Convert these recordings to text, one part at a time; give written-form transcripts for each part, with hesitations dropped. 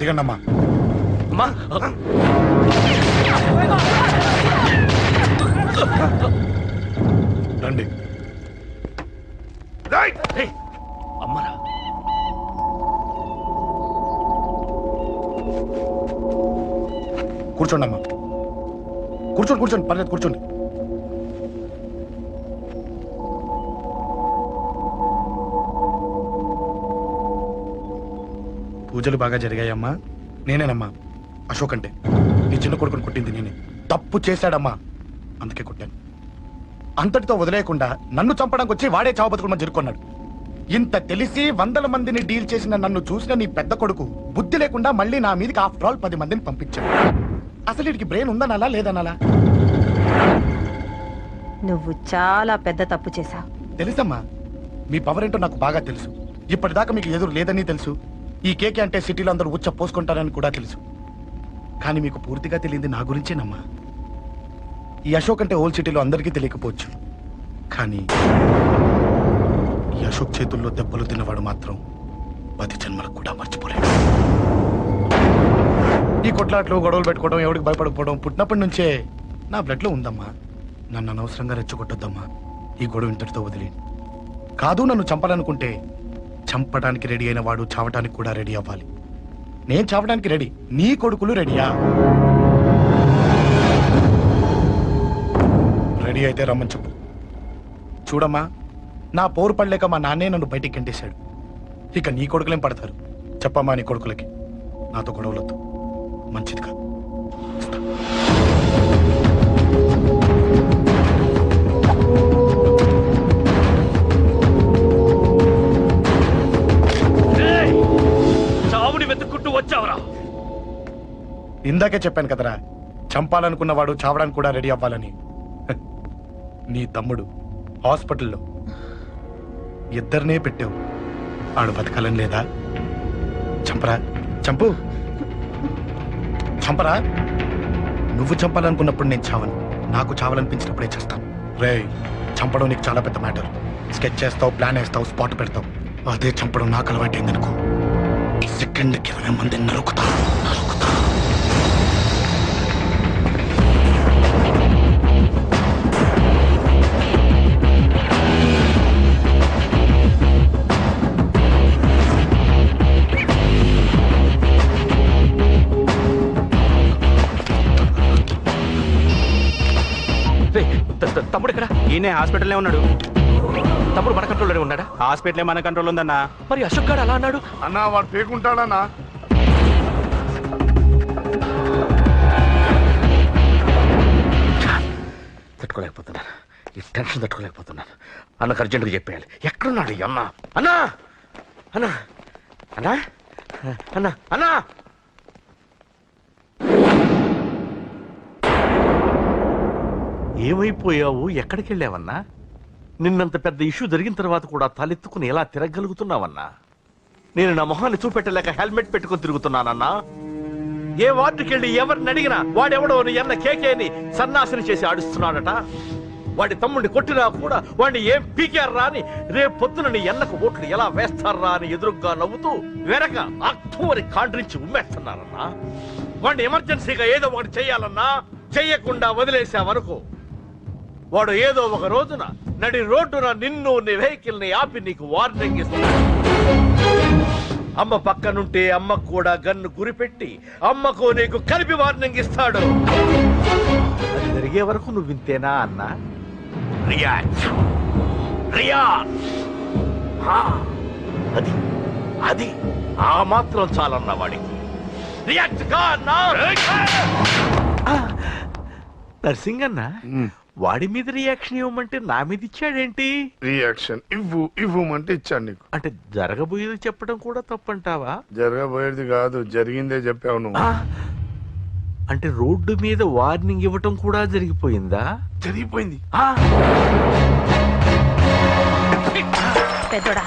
దిగండమ్మా. అమ్మా రండి. అమ్మరా కూర్చోండి అమ్మా. కూర్చోండి కూర్చోండి, పర్లేదు కూర్చోండి. పూజలు బాగా జరిగాయమ్మా. నేనేనమ్మా అశోక్ అంటే. నీ చిన్న కొడుకుని కొట్టింది నేనే. తప్పు చేశాడమ్మా, అందుకే కొట్టాను. అంతటితో వదిలేయకుండా నన్ను చంపడానికి వచ్చి వాడే చావు బతుకుని జరుపుకున్నాడు. ఇంత తెలిసి 100 మందిని డీల్ చేసిన నన్ను చూసిన నీ పెద్ద కొడుకు బుద్ధి లేకుండా మళ్ళీ నా మీదకి ఆఫ్టర్ ఆల్ 10 మందిని పంపించాడు. అసలు వీడికి బ్రెయిన్ ఉందనాలా లేదనాలా? నువ్వు చాలా పెద్ద తప్పు చేశావు. తెలుసమ్మా, మీ పవర్ ఏంటో నాకు బాగా తెలుసు. ఇప్పటిదాకా మీకు ఎదురు లేదని తెలుసు. ఈ కేకే అంటే సిటీలో అందరూ ఉచ్చ పోసుకుంటారని కూడా తెలుసు. కానీ మీకు పూర్తిగా తెలియంది నా గురించేనమ్మా. ఈ అశోక్ అంటే ఓల్డ్ సిటీలో అందరికీ తెలియకపోవచ్చు, కానీ ఈ అశోక్ చేతుల్లో దెబ్బలు తిన్నవాడు మాత్రం 10 జన్మలకు కూడా మర్చిపోలేడు. ఈ కొట్లాట్లు గొడవలు పెట్టుకోవడం, ఎవరికి భయపడకపోవడం పుట్టినప్పటి నుంచే నా బ్లడ్లో ఉందమ్మా. నన్ను అనవసరంగా రెచ్చగొట్టొద్దమ్మా. ఈ గొడవ ఇంతటితో వదిలే. కాదు, నన్ను చంపాలనుకుంటే చంపడానికి రెడీ అయిన వాడు చావటానికి కూడా రెడీ అవ్వాలి. నేను చావడానికి రెడీ, నీ కొడుకులు రెడీయా? రెడీ అయితే రమ్మని చెప్పు. చూడమ్మా, నా పోరు పడలేక మా నాన్నే నన్ను బయటికి గంటేశాడు. ఇక నీ కొడుకులేం పడతారు? చెప్పమ్మా నీ కొడుకులకి నాతో గొడవలొద్దు, మంచిది కాదు. చావుని వెతుక్కుంటూ వచ్చావరా? ఇందాకే చెప్పాను కదరా, చంపాలనుకున్నవాడు చావడానికి కూడా రెడీ అవ్వాలని. నీ తమ్ముడు హాస్పిటల్లో ఇద్దరినే పెట్టావు. ఆడు బతకాలని లేదా? చంపరా, చంపు, చంపరా. నువ్వు చంపాలనుకున్నప్పుడు నేను చావను, నాకు చావాలనిపించినప్పుడే చేస్తాను. రే, చంపడం నీకు చాలా పెద్ద మ్యాటర్. స్కెచ్ చేస్తావు, ప్లాన్ వేస్తావు, స్పాట్ పెడతావు. అదే చంపడం నాకు అలవాటైందనుకో, సెకండ్కి 20 మందిని నరుకుతా. తమ్ముడు ఇక్కడ? ఈయనే హాస్పిటల్లో ఉన్నాడు. తమ్ముడు మన కంట్రోల్లోనే ఉన్నాడా? హాస్పిటలే మన కంట్రోల్ ఉందన్నా. మరి అశోక్ గారు అలా అన్నాడు? అన్నా వాడు పేకుంటాడన్నా. తట్టుకోలేకపోతున్నాను, ఈ టెన్షన్ తట్టుకోలేకపోతున్నాను. అన్నకు అర్జెంటుగా చెప్పేయాలి. ఎక్కడున్నాడు ఈ అన్న? అన్నా అన్నా అన్నా అన్నా అన్నా ఏమైపోయావు? ఎక్కడికి వెళ్ళావన్నా? నిన్నంత పెద్ద ఇష్యూ జరిగిన తర్వాత కూడా తలెత్తుకుని ఎలా తిరగలుగుతున్నావన్నా? నేను నా మొహాన్ని చూపెట్టలేక హెల్మెట్ పెట్టుకుని తిరుగుతున్నానన్నా. ఏ వార్డుకి వెళ్ళి ఎవరిని అడిగినా వాడెవడో నీ అన్న కేకేని సన్నాసిని చేసి ఆడిస్తున్నాడట. వాడి తమ్ముడిని కొట్టినా కూడా వాడిని ఏం పీకారా అని రేపు పొద్దున నీ అన్నకు ఓట్లు ఎలా వేస్తారా అని ఎదురుగ్గా నవ్వుతూ వెనక అక్టోబర్ కాండ్రించి ఉమ్మేస్తున్నారన్నా. వాడిని ఎమర్జెన్సీగా ఏదో ఒకటి చెయ్యాలన్నా. చెయ్యకుండా వదిలేసావనుకో, వాడు ఏదో ఒక రోజున నడి రోడ్డున నిన్ను నీ వెహికల్ ని ఆపి నీకు వార్నింగ్ ఇస్తాడు. అమ్మ పక్కనుంటే అమ్మకు కూడా గన్ను గురిపెట్టి అమ్మకు నీకు కలిపి వార్నింగ్ ఇస్తాడు. అది జరిగే వరకు నువ్వు వింతేనా అన్నా? అది అది ఆ మాత్రం చాలన్నా వాడికి. రియాక్ట్ గా అన్నా. నర్సింగ్ అన్నా, వాడి మీద రియాక్షన్ ఇవ్వమంటే నా మీద ఇచ్చాడేంటి? రియాక్షన్ ఇవ్వమంటే ఇచ్చాను నీకు. అంటే జరగబోయేది చెప్పడం కూడా తప్పంటావా? జరగబోయేది కాదు, జరిగిందే చెప్పావు నువ్వు. అంటే రోడ్డు మీద వార్నింగ్ ఇవ్వటం కూడా జరిగిపోయిందా? జరిగిపోయింది. పెద్దోడా,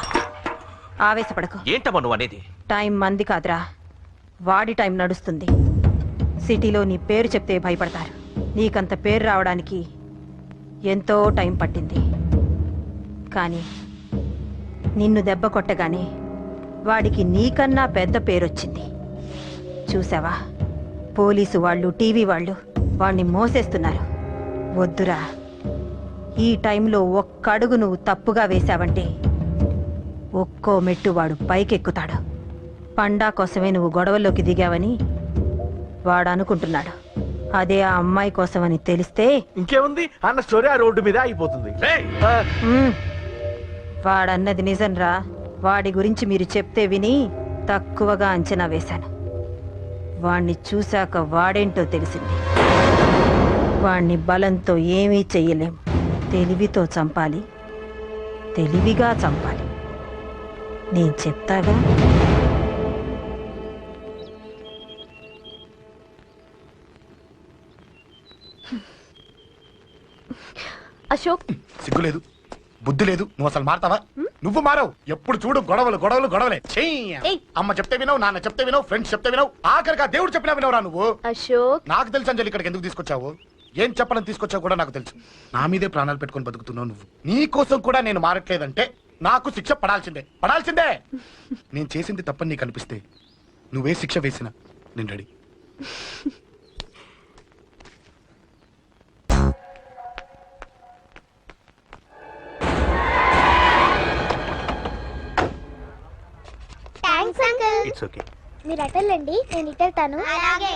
ఆవేశపడకు. ఏంటమ్మా నువ్వు అనేది? టైం మంది కాదురా, వాడి టైం నడుస్తుంది. సిటీలో నీ పేరు చెప్తే భయపడతారు. నీకంత పేరు రావడానికి ఎంతో టైం పట్టింది. కానీ నిన్ను దెబ్బ కొట్టగానే వాడికి నీకన్నా పెద్ద పేరొచ్చింది. చూసావా? పోలీసు వాళ్ళు, టీవీ వాళ్ళు వాణ్ణి మోసేస్తున్నారు. వద్దురా, ఈ టైంలో ఒక్క అడుగు నువ్వు తప్పుగా వేశావంటే ఒక్కో మెట్టు వాడు పైకెక్కుతాడు. పండా కోసమే నువ్వు గొడవల్లోకి దిగావని వాడు అనుకుంటున్నాడు. అదే ఆ అమ్మాయి కోసమని తెలిస్తే ఇంకేముంది అన్న స్టోరీ ఆ రోడ్డు మీద అయిపోతుంది. వాడన్నది నిజంరా. వాడి గురించి మీరు చెప్తే విని తక్కువగా అంచనా వేశాను. వాణ్ణి చూశాక వాడేంటో తెలిసింది. వాణ్ణి బలంతో ఏమీ చెయ్యలేం. తెలివితో చంపాలి, తెలివిగా చంపాలి. నేను చెప్తాగా. అశోక్, సిగ్గు లేదు, బుద్ధి లేదు. నువ్వు అసలు మారతావా? నువ్వు మారవు. ఎప్పుడు చూడు గొడవలు గొడవలు గొడవలే. ఏయ్. అమ్మ చెప్తే వినవు, నాన్న చెప్తే వినవు, ఫ్రెండ్స్ చెప్తే వినవు, ఆఖరిగా దేవుడు చెప్పినా వినవురా నువ్వు. అశోక్, నాకు తెలుసు అంజలి ఇక్కడికి ఎందుకు తీసుకొచ్చావు, ఏం చెప్పడం తీసుకొచ్చావు కూడా నాకు తెలుసు. నా మీదే ప్రాణాలు పెట్టుకొని బతుకుతున్నావు నువ్వు. నీ కోసం కూడా నేను మారట్లేదంటే నాకు శిక్ష పడాల్సిందే, పడాల్సిందే. నేను చేసింది తప్పని నీకు అనిపిస్తే నువ్వే శిక్ష వేసినా నేను ready. Thanks uncle. It's okay. మీరు అటెళ్ళండి, నేను ఇటెళ్తాను. అలాగే.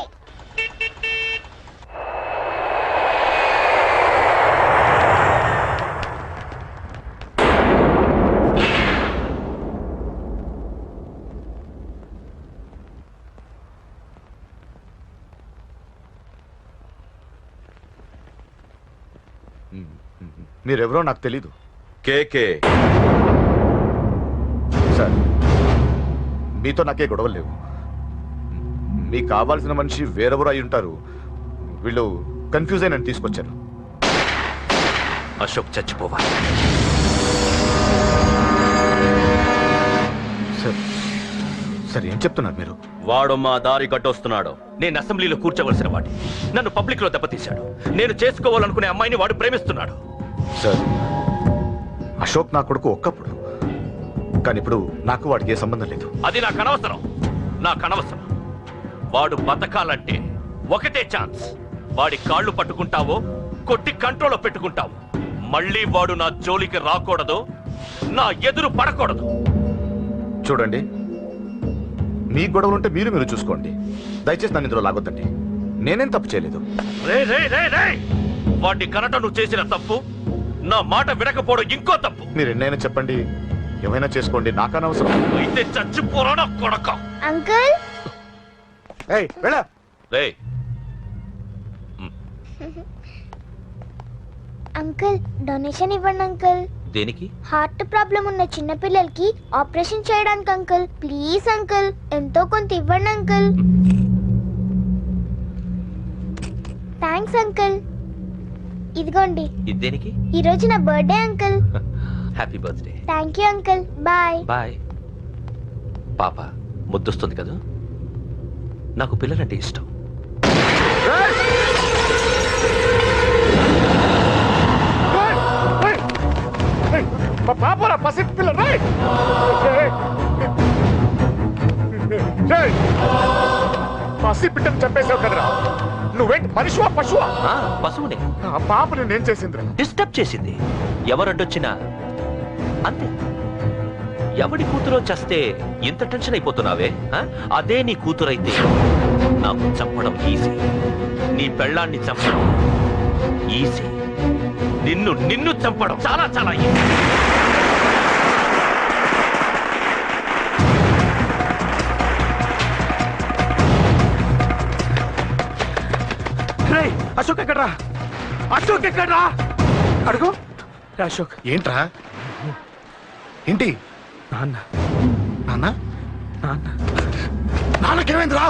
మీరెవరో నాకు తెలీదు. కేకే సార్, మీతో నాకే గొడవలు లేవు. మీకు కావాల్సిన మనిషి వేరెవరో అయి ఉంటారు. వీళ్ళు కన్ఫ్యూజ్ అయినని తీసుకొచ్చారు. అశోక్ చచ్చిపోవాలి. సార్, సార్ ఏం చెప్తున్నారు మీరు? వాడు మా దారి కట్టొస్తున్నాడు. నేను అసెంబ్లీలో కూర్చోవలసిన వాడి నన్ను పబ్లిక్ లో దెబ్బతీశాడు. నేను చేసుకోవాలనుకునే అమ్మాయిని వాడు ప్రేమిస్తున్నాడు. సార్, అశోక్ నా కొడుకు ఒక్కప్పుడు, కానీ ఇప్పుడు నాకు వాడికి ఏ సంబంధం లేదు. అది నాకు అనవసరం, నాకు అనవసరం. వాడు బతకాలంటే ఒకటే ఛాన్స్. వాడి కాళ్ళు పట్టుకుంటావో కొట్టి కంట్రోల్లో పెట్టుకుంటావు. మళ్ళీ వాడు నా జోలికి రాకూడదు, నా ఎదురు పడకూడదు. చూడండి, మీ గొడవలుంటే మీరు చూసుకోండి. దయచేసి నన్ను ఇందులో లాగొద్దండి. నేనేం తప్పు చేయలేదు. రే రే రే రే వాడిని కనట నువ్వు చేసిన తప్పు, నా మాట వినకపోవడం ఇంకో తప్పు. మీరు ఎన్నైనా చెప్పండి, ఏమైనా చేసుకోండి, నాకు అనవసరం. అయితే చచ్చిపోరా నా కొడక. అంకుల్, ఏయ్ వెళ్ళ. రే అంకుల్ డొనేషన్ ఇవ్వండి అంకుల్. దేనికి? హార్ట్ ప్రాబ్లం ఉన్న చిన్న పిల్లలకి ఆపరేషన్ చేయడానికి అంకుల్. ప్లీజ్ అంకుల్, ఎంతో కొంత ఇవ్వండి అంకుల్. Thanks uncle. ఇదిగోండి, ఇది దేనికి? ఈ రోజు నా birthday uncle. Happy birthday. Thank you uncle. Bye. Bye. పాప ముద్దొస్తుంది కదా, నాకు పిల్లలంటే ఇష్టం. పాపరా పసి పిల్ల. పసి బిడ్డను చంపేశావు కదరా. నువ్వేంటి మనిషివా పశువా? పశువునే. ఆ పాప నేనేం చేసిందిరా? డిస్టర్బ్ చేసింది. ఎవరడ్డొచ్చినా అంతే. ఎవడి కూతురో చస్తే ఇంత టెన్షన్ అయిపోతున్నావే? అదే నీ కూతురైతే నాకు చంపడం ఈజీ. నీ పెళ్ళాన్ని చంపడం ఈజీ. నిన్ను చంపడం చాలా చాలా ఈజీ. అశోక్ ఎక్కడ్రా? అశోక్ ఎక్కడ్రా? అడుగు. అశోక్ ఏంట్రా? ఏంటి? నాన్న నాన్న నాన్న నాన్నకేమైందిరా?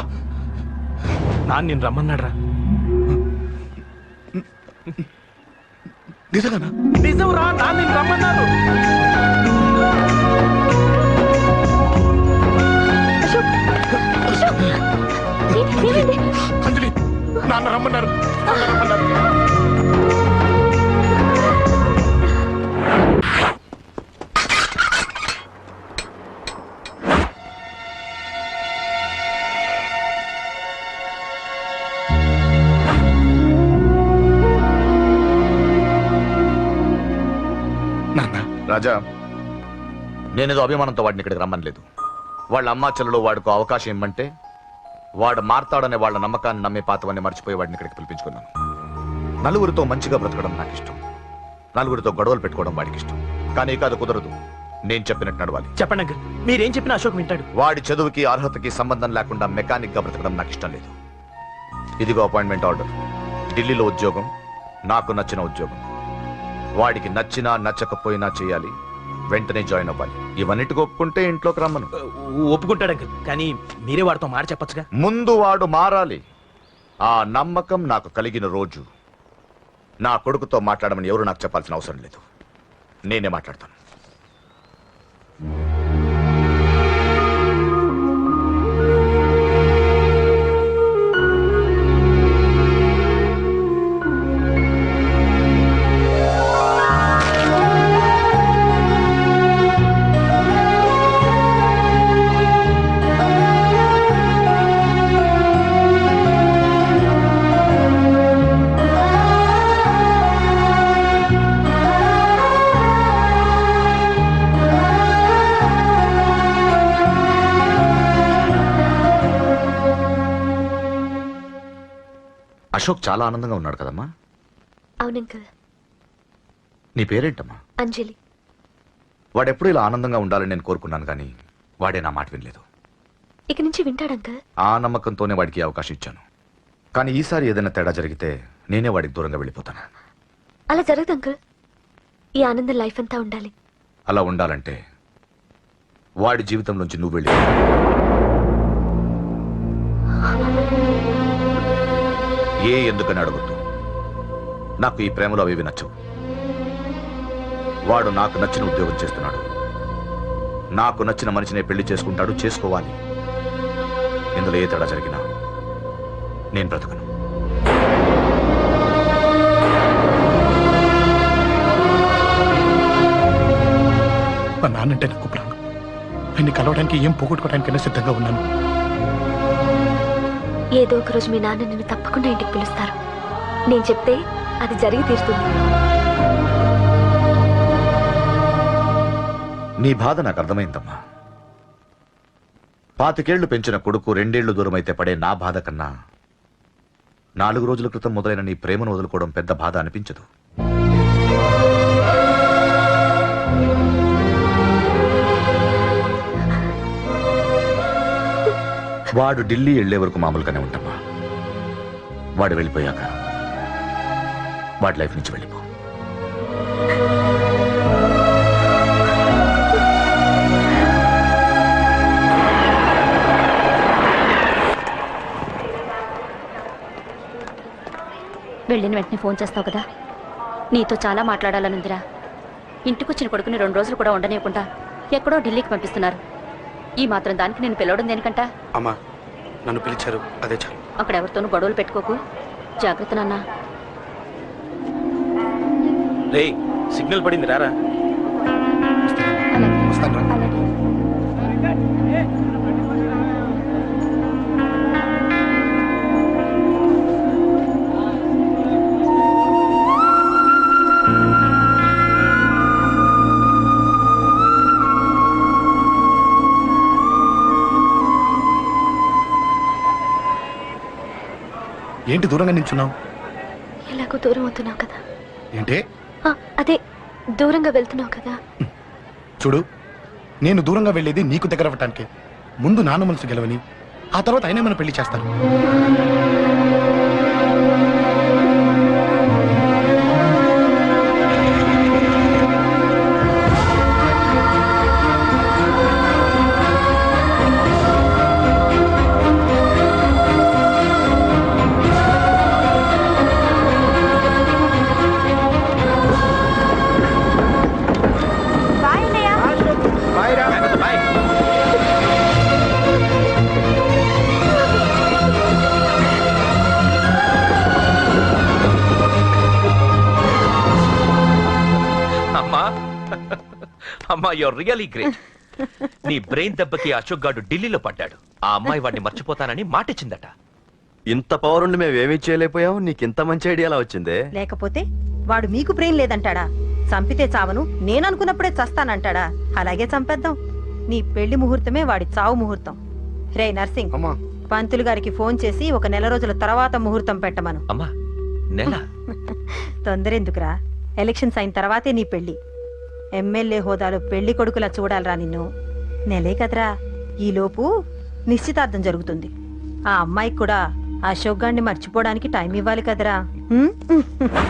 నాన్న నేను రమ్మన్నాడ్రా. నిజంగానా? నిజం రా, నాన్న నేను రమ్మన్నాను. అంజలి, నాన్న రమ్మన్నారు. నాన్న రమ్మన్నారు. రాజా, నేనేదో అభిమానంతో వాడిని ఇక్కడికి రమ్మనలేదు. వాళ్ళ అమ్మా చెల్లెలు వాడికి అవకాశం ఇమ్మంటే వాడు మారతాడనే వాళ్ళ నమ్మకాన్ని నమ్మే పాతవన్నీ మర్చిపోయి వాడిని ఇక్కడికి పిలిపించుకున్నాను. నలుగురితో మంచిగా బ్రతకడం నాకు ఇష్టం, నలుగురితో గొడవలు పెట్టుకోవడం వాడికి ఇష్టం. కానీ కాదు, కుదరదు. నేను చెప్పినట్టు నడవాలి. చెప్పండి అంకుల్, మీరేం చెప్పినా అశోక్ వింటాడు. వాడి చదువుకి అర్హతకి సంబంధం లేకుండా మెకానిక్ గా బ్రతకడం నాకు ఇష్టం లేదు. ఇదిగో అపాయింట్మెంట్ ఆర్డర్. ఢిల్లీలో ఉద్యోగం, నాకు నచ్చిన ఉద్యోగం. వాడికి నచ్చినా నచ్చకపోయినా చేయాలి, వెంటనే జాయిన్ అవ్వాలి. ఇవన్నిటికి ఒప్పుకుంటే ఇంట్లోకి రమ్మను. ఒప్పుకుంటాడు అంకుల్, కానీ మీరే వాడితో మాట చెప్పొచ్చుగా. ముందు వాడు మారాలి. ఆ నమ్మకం నాకు కలిగిన రోజు నా కొడుకుతో మాట్లాడమని ఎవరు నాకు చెప్పాల్సిన అవసరం లేదు, నేనే మాట్లాడతాను. అశోక్ చాలా ఆనందంగా ఉన్నాడు కదమ్మా. అవునంకల్. నీ పేరేంటమ్మా? అంజలి. వాడెప్పుడు ఇలా ఆనందంగా ఉండాలని నేను కోరుకున్నాను, కానీ వాడే నా మాట వినలేదు. ఇక నుంచి వింటాడంకల్. ఆ నమ్మకంతోనే వాడికి ఈ అవకాశం ఇచ్చాను. కానీ ఈసారి ఏదైనా తేడా జరిగితే నేనే వాడికి దూరంగా వెళ్ళిపోతాను. అలా జరగదు అంకల్. ఈ ఆనందం లైఫ్ అంతా ఉండాలి. అలా ఉండాలంటే వాడి జీవితంలోంచి నువ్వు వెళ్ళి. ఎందుకని అడగొద్దు. నాకు ఈ ప్రేమలో అవేవి నచ్చవు. వాడు నాకు నచ్చిన ఉద్యోగం చేస్తున్నాడు, నాకు నచ్చిన మనిషినే పెళ్లి చేసుకుంటాడు, చేసుకోవాలి. ఇందులో ఏ తేడా జరిగినా నేను బ్రతకను. మా నాన్నంటే నాకు ప్రాణం. ఆయన్ని కలవడానికి ఏం పోగొట్టుకోవడానికైనా సిద్ధంగా ఉన్నాను. ఏదో ఒక రోజు మీ నాన్న నిన్ను తప్పకుండా ఇంటికి పిలుస్తారు. నేను చెప్తే అది జరిగి తీరుతుంది. నీ బాధ నాకు అర్థమైందమ్మా. 25 ఏళ్లు పెంచిన కొడుకు 2 ఏళ్లు దూరం అయితే పడే నా బాధ కన్నా 4 రోజుల క్రితం మొదలైన నీ ప్రేమను వదులుకోవడం పెద్ద బాధ అనిపించదు. వాడు ఢిల్లీ వెళ్లే వరకు మామూలుగానే ఉంటామా. వాడు వెళ్ళిపోయాక వాడి లైఫ్ నుంచి వెళ్ళిపో. వెళ్ళిన వెంటనే ఫోన్ చేస్తావు కదా. నీతో చాలా మాట్లాడాలనుందిరా. ఇంటికొచ్చిన కొడుకుని 2 రోజులు కూడా ఉండనివ్వకుండా ఎక్కడో ఢిల్లీకి పంపిస్తున్నారు. ఈ మాత్రం దానికి నేను పిలవడం దేనికంట? అమ్మా, నన్ను పిలిచారు, అదే చాలు. అక్కడ ఎవరితోనూ గొడవలు పెట్టుకోకు. జాగ్రత్త నాన్న. రే, సిగ్నల్ పడింది, రారా. వస్తాను రా. ఏంటి దూరంగా నించున్నావు? ఎలాగో దూరం అవుతున్నావు కదా. ఏంటి? అదే దూరంగా వెళ్తున్నావు కదా. చూడు, నేను దూరంగా వెళ్ళేది నీకు దగ్గర అవ్వటానికి. ముందు నాన్న మనసు గెలవని, ఆ తర్వాత అయినా మన పెళ్లి చేస్తాను. అమ్మా, యూర్ రియలీ గ్రేట్. నీ బ్రెయిన్ దెబ్బకి అశోక్ గాడు ఢిల్లీలో పడ్డాడు. ఆ అమ్మాయి వాడిని మర్చిపోతానని మాటిచ్చిందట. ఇంత పవర్ ఉండి మేము ఏమీ చేయలేకపోయావు, నీకు ఇంత మంచి ఐడియా ఎలా వచ్చిందే? లేకపోతే వాడు మీకు బ్రెయిన్ లేదంటాడా? చంపితే చావను నేననుకున్నప్పుడే చస్తానంటాడా? అలాగే చంపేద్దాం. నీ పెళ్లి ముహూర్తమే వాడి చావు ముహూర్తం. రే నర్సింగ్, అమ్మా పంతులు గారికి ఫోన్ చేసి ఒక నెల రోజుల తర్వాత ముహూర్తం పెట్టమను. అమ్మా నెల తొందరెందుకురా? ఎలక్షన్స్ అయిన తర్వాతే నీ పెళ్లి. ఎమ్మెల్యే హోదాలో పెళ్లి కొడుకులా చూడాలరా నిన్ను. నెలే కదరా, ఈలోపు నిశ్చితార్థం జరుగుతుంది. ఆ అమ్మాయికి కూడా అశోక్ గారిని మర్చిపోవడానికి టైం ఇవ్వాలి కదరా.